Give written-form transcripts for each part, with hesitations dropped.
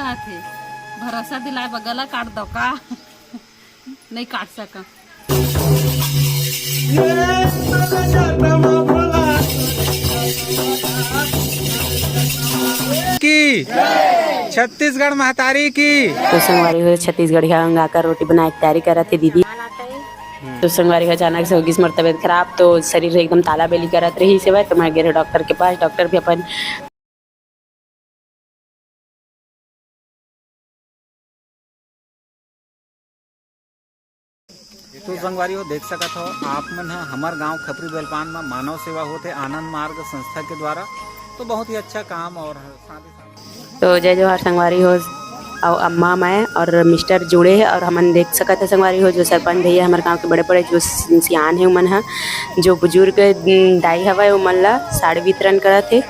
कहा थे भरोसा दिलाए बगला काट दो का नहीं काट सका की छत्तीसगढ़ महतारी की। तो संगवारी हो छत्तीसगढ़ यहाँ आकर रोटी बनाने की तैयारी कर रहे थे दीदी। तो संगवारी को अचानक से होगी मोर तबियत खराब, तो शरीर एकदम ताला बेली करत रही से तो मैं गए डॉक्टर के पास। डॉक्टर भी अपन तो संगवारी हो देख सकत हो आप मन हमार गांव खपरी बेलपान में मानव सेवा होते आनंद मार्ग संस्था के द्वारा, तो बहुत ही अच्छा काम। और साथ ही साथ तो जय जोहार संगवारी हो। और अम्मा मैं और मिस्टर जुड़े हैं और हमन देख सकते हैं संगवारी हो जो सरपंच भैया हमारे गांव के बड़े बड़े जो सियान है उमन है जो बुजुर्ग दाई हवा उमन ला साड़ी वितरण करा थे।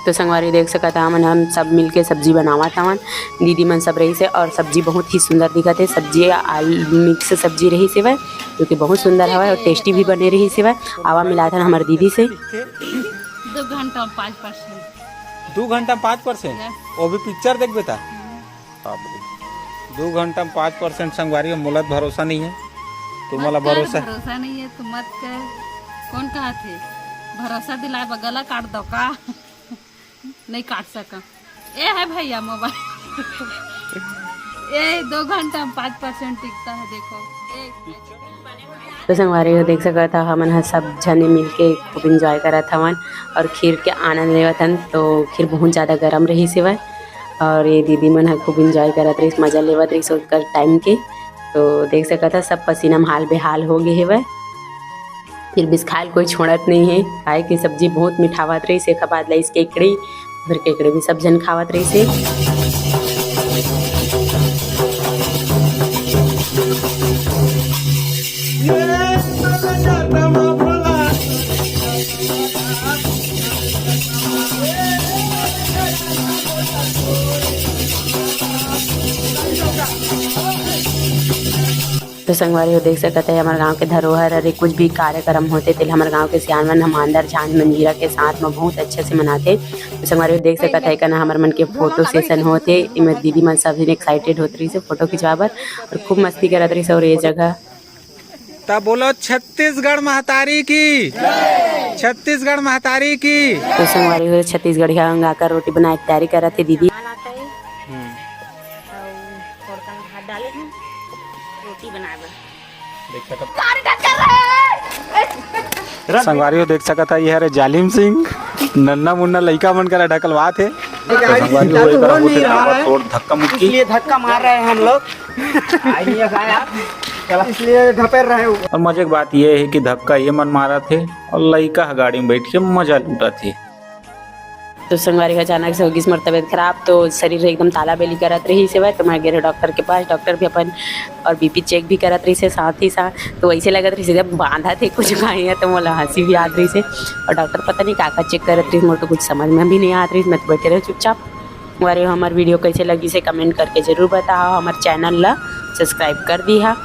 तो संगवारी देख सकता हम सब मिलके सब्जी बनावा था। दीदी मन सब रही से और सब्जी बहुत ही सुंदर दिखा थे। सब्जी आलू मिक्स सब्जी रही से वह जो कि बहुत सुंदर हवा और टेस्टी भी बने रही से वह आवा मिला था हमारे दीदी से। 2 घंटा 5%। 2 घंटा 5%। वो भी पिक्चर देख बेटा। 2 घंटा 5% संगवारी मोला भरोसा नहीं है, तुम्हारा भरोसा नहीं है तो मत कर। कौन कहा थे भरोसा दिलाए बगला काट दो का नहीं काट सका। ये है भैया मोबाइल ये 2 घंटा 5% टिकता है देखो। तो संगवारी हो देख सकता हमन सब जने मिलके खूब इंजॉय करा था और खीर के आनंद लेवा था। तो खीर बहुत ज़्यादा गर्म रही से वह और ये दीदी मन खूब इंजॉय करत रही, मज़ा लेवत रही सोचकर टाइम के। तो देख सकता सब पसीना में हाल बेहाल हो गए है वह। फिर बिस खायल कोई छोड़त नहीं है खाए की सब्जी बहुत मिठावत रही से। खबाद लाई केकड़ी फिर केकड़ी भी सब जन खावत रही से। तो संगवारी हो देख सकते हैं हमारे गांव के धरोहर अरे कुछ भी कार्यक्रम होते थे हमारे गांव के सियान हम अंदर झांझ मंजीरा के साथ में बहुत अच्छे से मनाते। तो संगवारी हो देख सकते हैं कहना हमारे मन के फोटो सेशन होते इमें दीदी मन सब एक्साइटेड होती रही से फोटो खिंचवाबर और खूब मस्ती करत रही से। और ये जगह तब बोलो छत्तीसगढ़ महतारी की, छत्तीसगढ़ महतारी की। तो संगवारी हो छत्तीसगढ़ यहाँ आकर रोटी बनाने की तैयारी कर रहे थे दीदी। संगवारी हो देख सकता ये हरे जालिम सिंह नन्ना मुन्ना लइका मन करा ढकलवा थे। संगवारी हो एकरा होते थोड़ा धक्का मुक्की इसलिए धक्का मार रहे हैं हम लोग इसलिए ढपेर रहे हो। और मजे की बात ये है कि धक्का ये मन मारा थे और लइका गाड़ी में बैठ के मजा लूटा थे। तो संगवारी को अचानक से होगी मोर तबियत खराब, तो शरीर एकदम ताला बेली करत रही से तो मैं गए डॉक्टर के पास। डॉक्टर भी अपन और बीपी चेक भी करत रही से साथ ही साथ। तो वैसे लगत रही से जब बांधा थे कुछ खाई है तो मोला हंसी भी आत रही से। और डॉक्टर पता नहीं का चेक करत रही मोर तो कुछ समझ में भी नहीं आत रही। मैं तो बैठे रहे चुपचाप। हमारे हमारे वीडियो कैसे लगी से कमेंट करके जरूर बताओ। हमारे चैनल ला सब्सक्राइब कर दी हा।